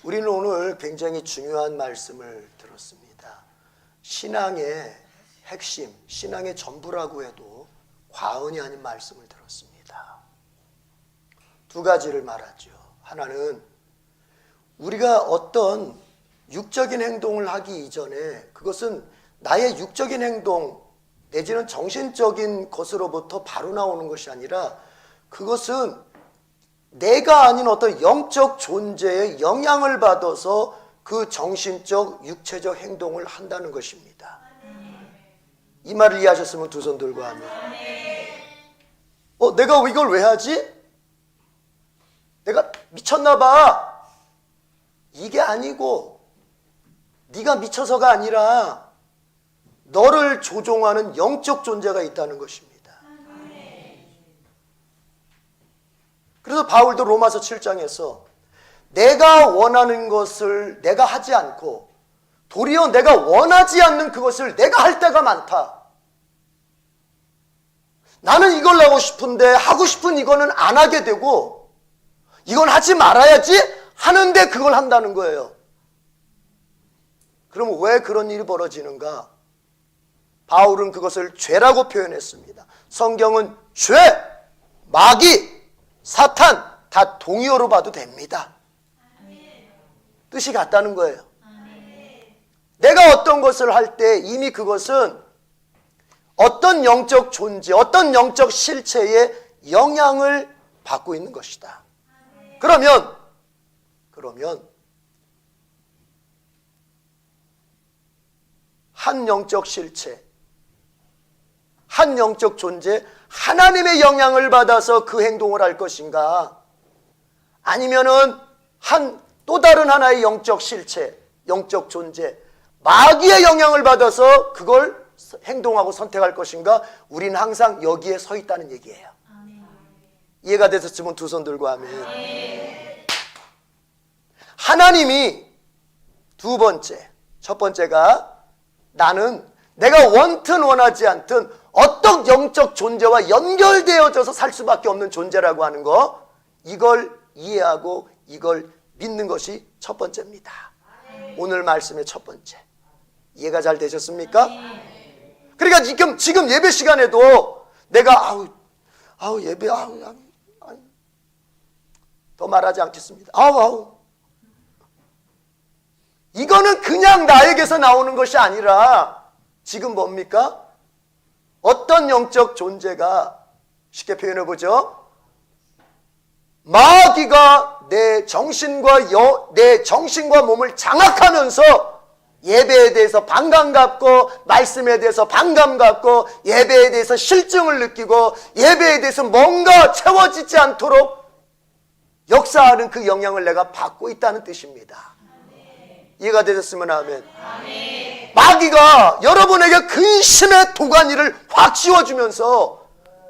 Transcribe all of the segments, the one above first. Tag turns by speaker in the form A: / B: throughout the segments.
A: 우리는 오늘 굉장히 중요한 말씀을 들었습니다. 신앙의 핵심, 신앙의 전부라고 해도 과언이 아닌 말씀을 들었습니다. 두 가지를 말하죠. 하나는 우리가 어떤 육적인 행동을 하기 이전에 그것은 나의 육적인 행동 내지는 정신적인 것으로부터 바로 나오는 것이 아니라 그것은 내가 아닌 어떤 영적 존재의 영향을 받아서 그 정신적, 육체적 행동을 한다는 것입니다. 이 말을 이해하셨으면 두 손 들고 하면 내가 이걸 왜 하지? 내가 미쳤나 봐. 이게 아니고 네가 미쳐서가 아니라 너를 조종하는 영적 존재가 있다는 것입니다. 그래서 바울도 로마서 7장에서 내가 원하는 것을 내가 하지 않고 도리어 내가 원하지 않는 그것을 내가 할 때가 많다. 나는 이걸 하고 싶은데 하고 싶은 이거는 안 하게 되고 이건 하지 말아야지 하는데 그걸 한다는 거예요. 그럼 왜 그런 일이 벌어지는가? 바울은 그것을 죄라고 표현했습니다. 성경은 죄, 마귀, 사탄 다 동의어로 봐도 됩니다. 뜻이 같다는 거예요. 내가 어떤 것을 할 때 이미 그것은 어떤 영적 존재, 어떤 영적 실체의 영향을 받고 있는 것이다. 그러면 한 영적 실체, 한 영적 존재, 하나님의 영향을 받아서 그 행동을 할 것인가? 아니면은 또 다른 하나의 영적 실체, 영적 존재, 마귀의 영향을 받아서 그걸 행동하고 선택할 것인가? 우리는 항상 여기에 서 있다는 얘기예요. 이해가 되셨으면 두 손 들고 하면 하나님이 두 번째, 첫 번째가 나는 내가 원튼 원하지 않든 어떤 영적 존재와 연결되어져서 살 수밖에 없는 존재라고 하는 거, 이걸 이해하고 이걸 믿는 것이 첫 번째입니다. 오늘 말씀의 첫 번째. 이해가 잘 되셨습니까? 그러니까 지금 예배 시간에도 내가 예배 더 말하지 않겠습니다. 이거는 그냥 나에게서 나오는 것이 아니라 지금 뭡니까? 어떤 영적 존재가, 쉽게 표현해 보죠. 마귀가 내 정신과 몸을 장악하면서 예배에 대해서 반감 갖고, 말씀에 대해서 반감 갖고, 예배에 대해서 실증을 느끼고, 예배에 대해서 뭔가 채워지지 않도록 역사하는 그 영향을 내가 받고 있다는 뜻입니다. 이해가 되셨으면 아멘. 마귀가 여러분에게 근심의 도가니를 확 씌워주면서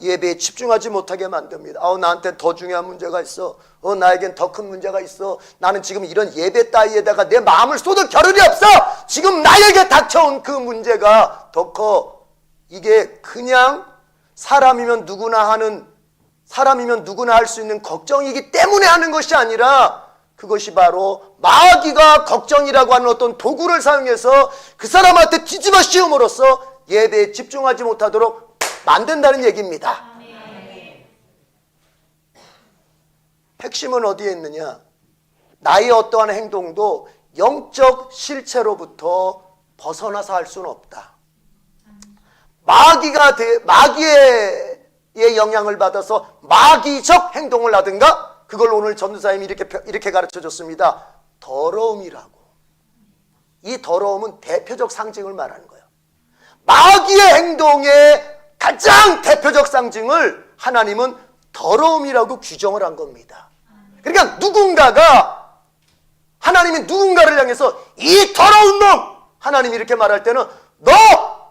A: 예배에 집중하지 못하게 만듭니다. 나한테 더 중요한 문제가 있어. 나에겐 더 큰 문제가 있어. 나는 지금 이런 예배 따위에다가 내 마음을 쏟을 겨를이 없어. 지금 나에게 닥쳐온 그 문제가 더 커. 이게 그냥 사람이면 누구나 할 수 있는 걱정이기 때문에 하는 것이 아니라 그것이 바로 마귀가 걱정이라고 하는 어떤 도구를 사용해서 그 사람한테 뒤집어 씌움으로써 예배에 집중하지 못하도록 만든다는 얘기입니다. 핵심은 어디에 있느냐? 나의 어떠한 행동도 영적 실체로부터 벗어나서 할 수는 없다. 마귀의 영향을 받아서 마귀적 행동을 하든가, 그걸 오늘 전도사님이 이렇게 가르쳐줬습니다. 더러움이라고. 이 더러움은 대표적 상징을 말하는 거예요. 마귀의 하나님의 가장 대표적 상징을 하나님은 더러움이라고 규정을 한 겁니다. 그러니까 하나님이 누군가를 향해서 이 더러운 놈! 하나님이 이렇게 말할 때는 너!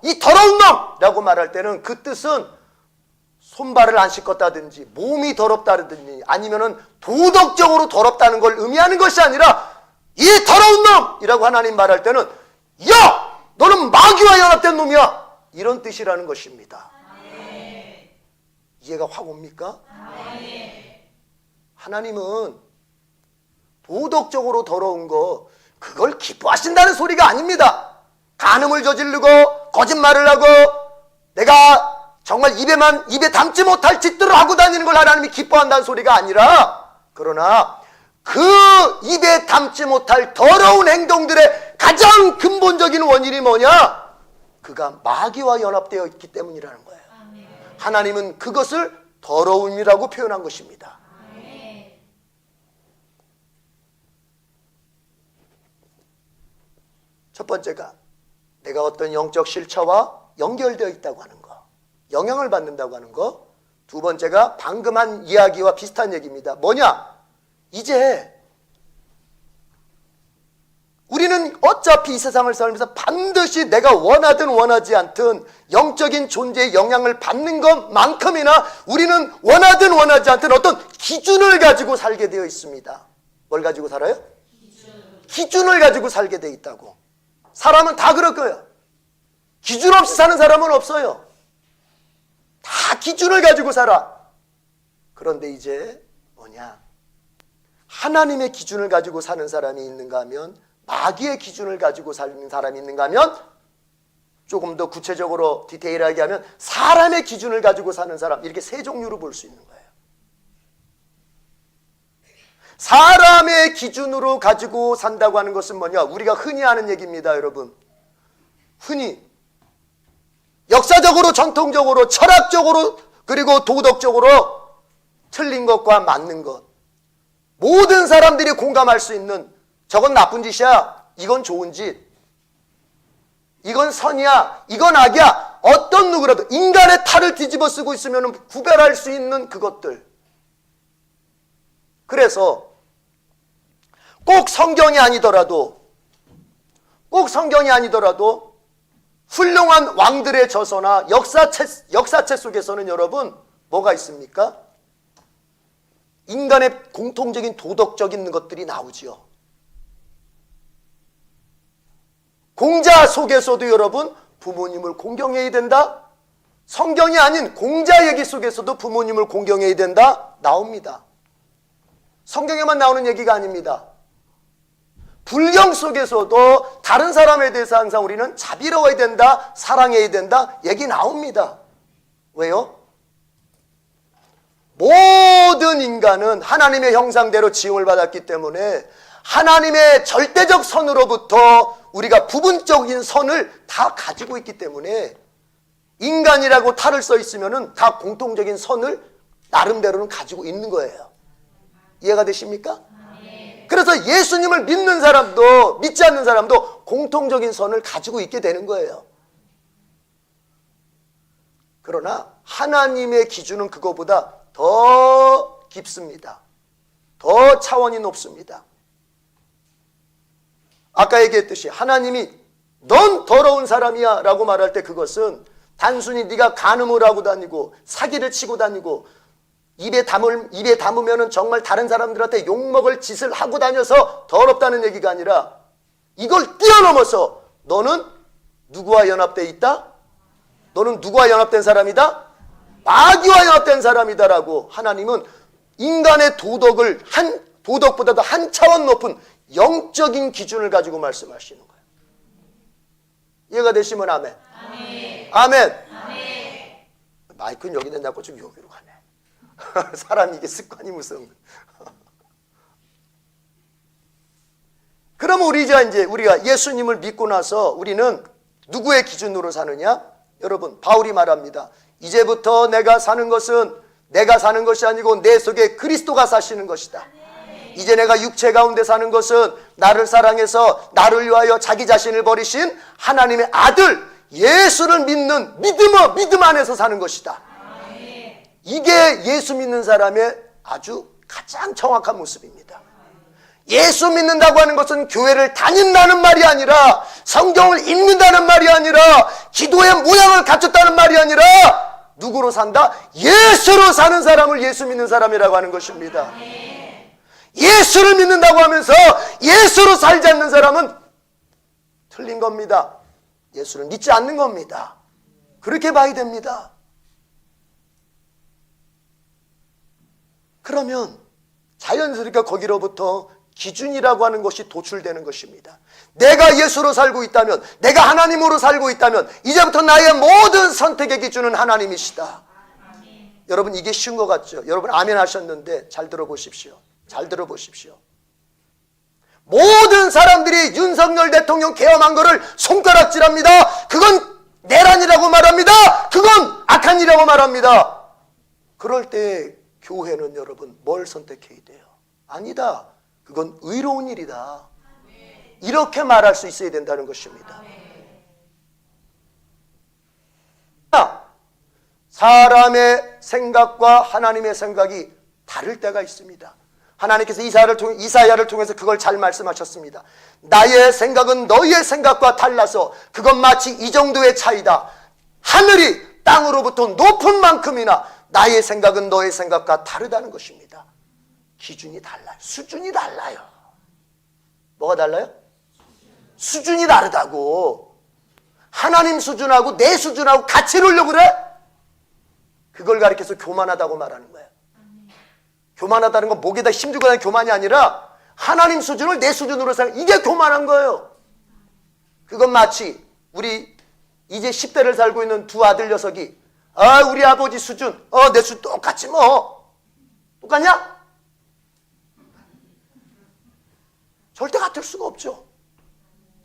A: 이 더러운 놈! 라고 말할 때는 그 뜻은 손발을 안 씻었다든지 몸이 더럽다든지 아니면은 도덕적으로 더럽다는 걸 의미하는 것이 아니라 이 더러운 놈이라고 하나님 말할 때는 야! 너는 마귀와 연합된 놈이야! 이런 뜻이라는 것입니다. 이해가 확 옵니까? 하나님은 도덕적으로 더러운 거, 그걸 기뻐하신다는 소리가 아닙니다. 간음을 저지르고 거짓말을 하고 내가 정말 입에 담지 못할 짓들을 하고 다니는 걸 하나님이 기뻐한다는 소리가 아니라, 그러나 그 입에 담지 못할 더러운 행동들의 가장 근본적인 원인이 뭐냐? 그가 마귀와 연합되어 있기 때문이라는 거예요. 하나님은 그것을 더러움이라고 표현한 것입니다. 첫 번째가 내가 어떤 영적 실체와 연결되어 있다고 하는 거, 영향을 받는다고 하는 거. 두 번째가 방금 한 이야기와 비슷한 얘기입니다. 뭐냐? 이제 우리는 어차피 이 세상을 살면서 반드시 내가 원하든 원하지 않든 영적인 존재의 영향을 받는 것만큼이나 우리는 원하든 원하지 않든 어떤 기준을 가지고 살게 되어 있습니다. 뭘 가지고 살아요? 기준을 가지고 살게 되어 있다고. 사람은 다 그럴 거예요. 기준 없이 사는 사람은 없어요. 다 기준을 가지고 살아. 그런데 이제 뭐냐? 하나님의 기준을 가지고 사는 사람이 있는가 하면, 마귀의 기준을 가지고 사는 사람이 있는가 하면, 조금 더 구체적으로 디테일하게 하면 사람의 기준을 가지고 사는 사람, 이렇게 세 종류로 볼 수 있는 거예요. 사람의 기준으로 가지고 산다고 하는 것은 뭐냐? 우리가 흔히 하는 얘기입니다, 여러분. 흔히 역사적으로, 전통적으로, 철학적으로, 그리고 도덕적으로 틀린 것과 맞는 것, 모든 사람들이 공감할 수 있는, 저건 나쁜 짓이야, 이건 좋은 짓, 이건 선이야, 이건 악이야, 어떤 누구라도 인간의 탈을 뒤집어 쓰고 있으면 구별할 수 있는 그것들. 그래서 꼭 성경이 아니더라도 훌륭한 왕들의 저서나 역사책 속에서는 여러분 뭐가 있습니까? 인간의 공통적인 도덕적인 것들이 나오지요. 공자 속에서도 여러분 부모님을 공경해야 된다. 성경이 아닌 공자 얘기 속에서도 부모님을 공경해야 된다 나옵니다. 성경에만 나오는 얘기가 아닙니다. 불경 속에서도 다른 사람에 대해서 항상 우리는 자비로워야 된다, 사랑해야 된다 얘기 나옵니다. 왜요? 모든 인간은 하나님의 형상대로 지음을 받았기 때문에 하나님의 절대적 선으로부터 우리가 부분적인 선을 다 가지고 있기 때문에 인간이라고 탈을 써 있으면은 다 공통적인 선을 나름대로는 가지고 있는 거예요. 이해가 되십니까? 그래서 예수님을 믿는 사람도 믿지 않는 사람도 공통적인 선을 가지고 있게 되는 거예요. 그러나 하나님의 기준은 그거보다 더 깊습니다. 더 차원이 높습니다. 아까 얘기했듯이 하나님이 넌 더러운 사람이야 라고 말할 때 그것은 단순히 네가 간음을 하고 다니고 사기를 치고 다니고 입에 담으면은 정말 다른 사람들한테 욕먹을 짓을 하고 다녀서 더럽다는 얘기가 아니라 이걸 뛰어넘어서 너는 누구와 연합되어 있다? 너는 누구와 연합된 사람이다? 마귀와 연합된 사람이다라고 하나님은 인간의 도덕보다도 한 차원 높은 영적인 기준을 가지고 말씀하시는 거예요. 이해가 되시면 아멘. 아멘. 마이크는 여기다 놨고 좀 여기로 가네. 사람이 이게 습관이 무서운 거예요. 그러면 우리가 예수님을 믿고 나서 우리는 누구의 기준으로 사느냐? 여러분, 바울이 말합니다. 이제부터 내가 사는 것은 내가 사는 것이 아니고 내 속에 그리스도가 사시는 것이다. 이제 내가 육체 가운데 사는 것은 나를 사랑해서 나를 위하여 자기 자신을 버리신 하나님의 아들 예수를 믿는 믿음 안에서 사는 것이다. 이게 예수 믿는 사람의 아주 가장 정확한 모습입니다. 예수 믿는다고 하는 것은 교회를 다닌다는 말이 아니라 성경을 읽는다는 말이 아니라 기도의 모양을 갖췄다는 말이 아니라 누구로 산다? 예수로 사는 사람을 예수 믿는 사람이라고 하는 것입니다. 예수를 믿는다고 하면서 예수로 살지 않는 사람은 틀린 겁니다. 예수를 믿지 않는 겁니다. 그렇게 봐야 됩니다. 그러면 자연스럽게 거기로부터 기준이라고 하는 것이 도출되는 것입니다. 내가 예수로 살고 있다면, 내가 하나님으로 살고 있다면 이제부터 나의 모든 선택의 기준은 하나님이시다. 여러분, 이게 쉬운 것 같죠? 여러분 아멘 하셨는데 잘 들어보십시오. 잘 들어보십시오. 모든 사람들이 윤석열 대통령 계엄한 거를 손가락질합니다. 그건 내란이라고 말합니다. 그건 악한 일이라고 말합니다. 그럴 때 교회는 여러분 뭘 선택해야 돼요? 아니다. 그건 의로운 일이다. 이렇게 말할 수 있어야 된다는 것입니다. 사람의 생각과 하나님의 생각이 다를 때가 있습니다. 하나님께서 이사야를 통해서 그걸 잘 말씀하셨습니다. 나의 생각은 너희의 생각과 달라서 그건 마치 이 정도의 차이다. 하늘이 땅으로부터 높은 만큼이나 나의 생각은 너의 생각과 다르다는 것입니다. 기준이 달라요. 수준이 달라요. 뭐가 달라요? 수준이 다르다고. 하나님 수준하고 내 수준하고 같이 놀려고 그래? 그걸 가리켜서 교만하다고 말하는 거예요. 교만하다는 건 목에다 힘주고 다니는 교만이 아니라 하나님 수준을 내 수준으로 생각, 이게 교만한 거예요. 그건 마치 우리 이제 10대를 살고 있는 두 아들 녀석이 우리 아버지 수준, 내 수준 똑같지 뭐. 똑같냐? 절대 같을 수가 없죠.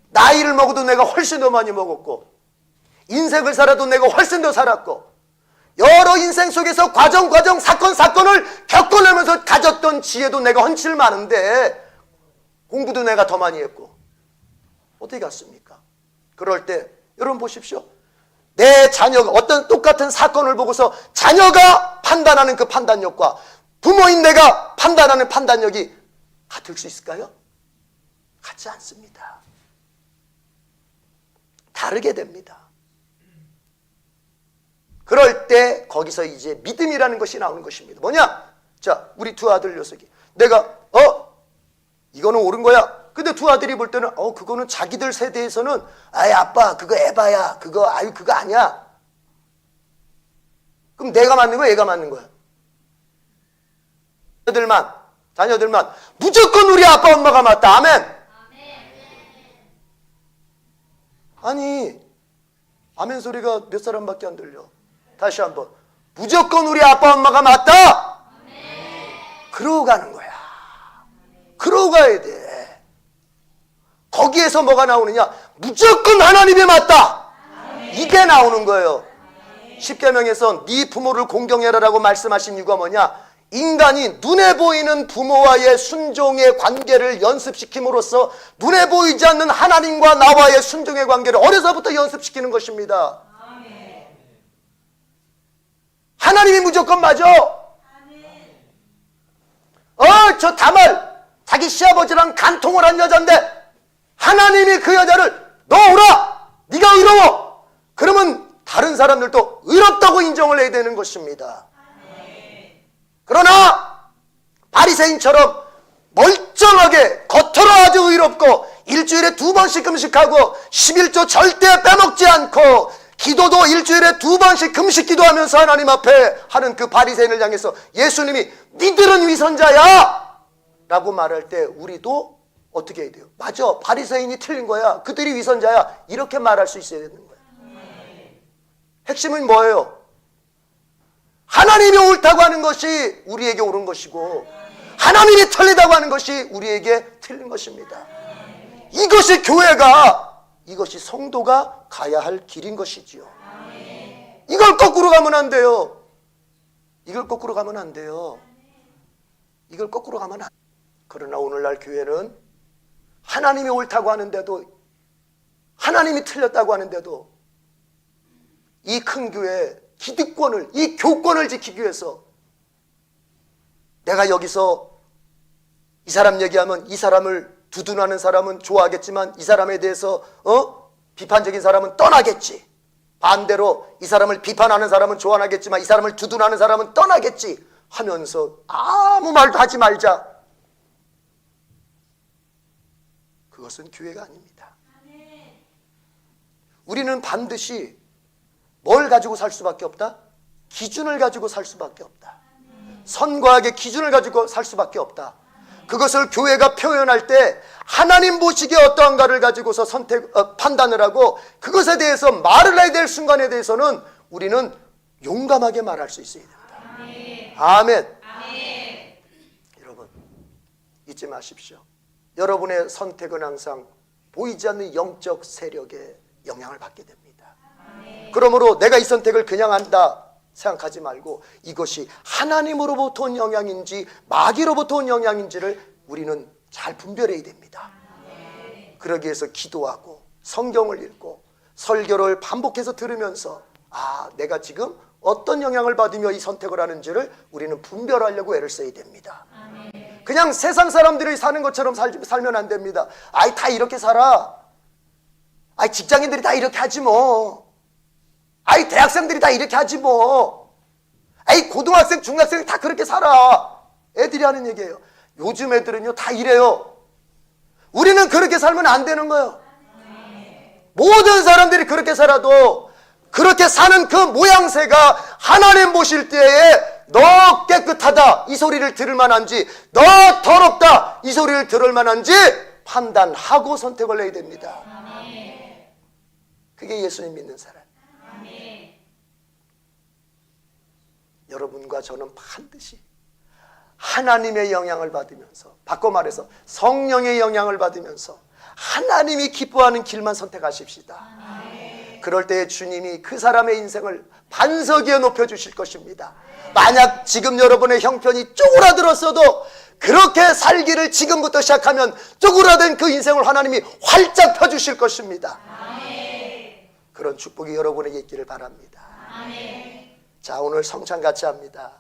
A: 나이를 먹어도 내가 훨씬 더 많이 먹었고, 인생을 살아도 내가 훨씬 더 살았고, 여러 인생 속에서 과정 사건을 겪어내면서 가졌던 지혜도 내가 헌칠 많은데 공부도 내가 더 많이 했고 어떻게 같습니까? 그럴 때 여러분 보십시오. 내 자녀가 어떤 똑같은 사건을 보고서 자녀가 판단하는 그 판단력과 부모인 내가 판단하는 판단력이 같을 수 있을까요? 같지 않습니다. 다르게 됩니다. 그럴 때 거기서 이제 믿음이라는 것이 나오는 것입니다. 뭐냐? 자, 우리 두 아들 녀석이 내가 이거는 옳은 거야. 근데 두 아들이 볼 때는 그거는 자기들 세대에서는 아빠 그거 에바야. 그거 아니야. 그럼 내가 맞는 거야? 얘가 맞는 거야? 자녀들만 무조건 우리 아빠 엄마가 맞다. 아멘. 아니, 아멘 소리가 몇 사람밖에 안 들려. 다시 한번. 무조건 우리 아빠 엄마가 맞다. 그러고 가는 거야. 그러고 가야 돼. 거기에서 뭐가 나오느냐? 무조건 하나님이 맞다. 이게 나오는 거예요. 십계명에서 네 부모를 공경해라라고 말씀하신 이유가 뭐냐? 인간이 눈에 보이는 부모와의 순종의 관계를 연습시킴으로써 눈에 보이지 않는 하나님과 나와의 순종의 관계를 어려서부터 연습시키는 것입니다. 하나님이 무조건 맞아. 저 다말 자기 시아버지랑 간통을 한 여잔데 하나님이 그 여자를 너 오라, 네가 의로워. 그러면 다른 사람들도 의롭다고 인정을 해야 되는 것입니다. 그러나 바리새인처럼 멀쩡하게 겉으로 아주 의롭고 일주일에 2번씩 금식하고 11조 절대 빼먹지 않고 기도도 일주일에 2번씩 금식 기도하면서 하나님 앞에 하는 그 바리새인을 향해서 예수님이 니들은 위선자야 라고 말할 때 우리도 어떻게 해야 돼요? 맞아, 바리새인이 틀린 거야, 그들이 위선자야, 이렇게 말할 수 있어야 되는 거예요. 핵심은 뭐예요? 하나님이 옳다고 하는 것이 우리에게 옳은 것이고 하나님이 틀리다고 하는 것이 우리에게 틀린 것입니다. 이것이 교회가, 이것이 성도가 가야 할 길인 것이지요. 이걸 거꾸로 가면 안 돼요. 이걸 거꾸로 가면 안 돼요. 이걸 거꾸로 가면 안 돼요. 그러나 오늘날 교회는 하나님이 옳다고 하는데도, 하나님이 틀렸다고 하는데도 이 큰 교회 기득권을, 이 교권을 지키기 위해서 내가 여기서 이 사람 얘기하면 이 사람을 두둔하는 사람은 좋아하겠지만 이 사람에 대해서 비판적인 사람은 떠나겠지. 반대로 이 사람을 비판하는 사람은 좋아하겠지만 이 사람을 두둔하는 사람은 떠나겠지 하면서 아무 말도 하지 말자. 그것은 교회가 아닙니다. 우리는 반드시 뭘 가지고 살 수밖에 없다? 기준을 가지고 살 수밖에 없다. 선과 악의 기준을 가지고 살 수밖에 없다. 그것을 교회가 표현할 때 하나님 보시기에 어떠한가를 가지고서 판단을 하고 그것에 대해서 말을 해야 될 순간에 대해서는 우리는 용감하게 말할 수 있어야 됩니다. 아멘. 여러분 잊지 마십시오. 여러분의 선택은 항상 보이지 않는 영적 세력의 영향을 받게 됩니다. 그러므로 내가 이 선택을 그냥 한다 생각하지 말고 이것이 하나님으로부터 온 영향인지 마귀로부터 온 영향인지를 우리는 잘 분별해야 됩니다. 그러기 위해서 기도하고 성경을 읽고 설교를 반복해서 들으면서 내가 지금 어떤 영향을 받으며 이 선택을 하는지를 우리는 분별하려고 애를 써야 됩니다. 그냥 세상 사람들이 사는 것처럼 살면 안 됩니다. 다 이렇게 살아. 직장인들이 다 이렇게 하지 뭐. 대학생들이 다 이렇게 하지 뭐. 고등학생, 중학생이 다 그렇게 살아. 애들이 하는 얘기예요. 요즘 애들은요 다 이래요. 우리는 그렇게 살면 안 되는 거예요. 모든 사람들이 그렇게 살아도 그렇게 사는 그 모양새가 하나님 보실 때에 너 깨끗하다 이 소리를 들을 만한지 너 더럽다 이 소리를 들을 만한지 판단하고 선택을 해야 됩니다. 그게 예수님 믿는 사람. 여러분과 저는 반드시 하나님의 영향을 받으면서 바꿔 말해서 성령의 영향을 받으면서 하나님이 기뻐하는 길만 선택하십시다. 그럴 때 주님이 그 사람의 인생을 반석 위에 높여주실 것입니다. 만약 지금 여러분의 형편이 쪼그라들었어도 그렇게 살기를 지금부터 시작하면 쪼그라든 그 인생을 하나님이 활짝 펴주실 것입니다. 그런 축복이 여러분에게 있기를 바랍니다. 자, 오늘 성찬 같이 합니다.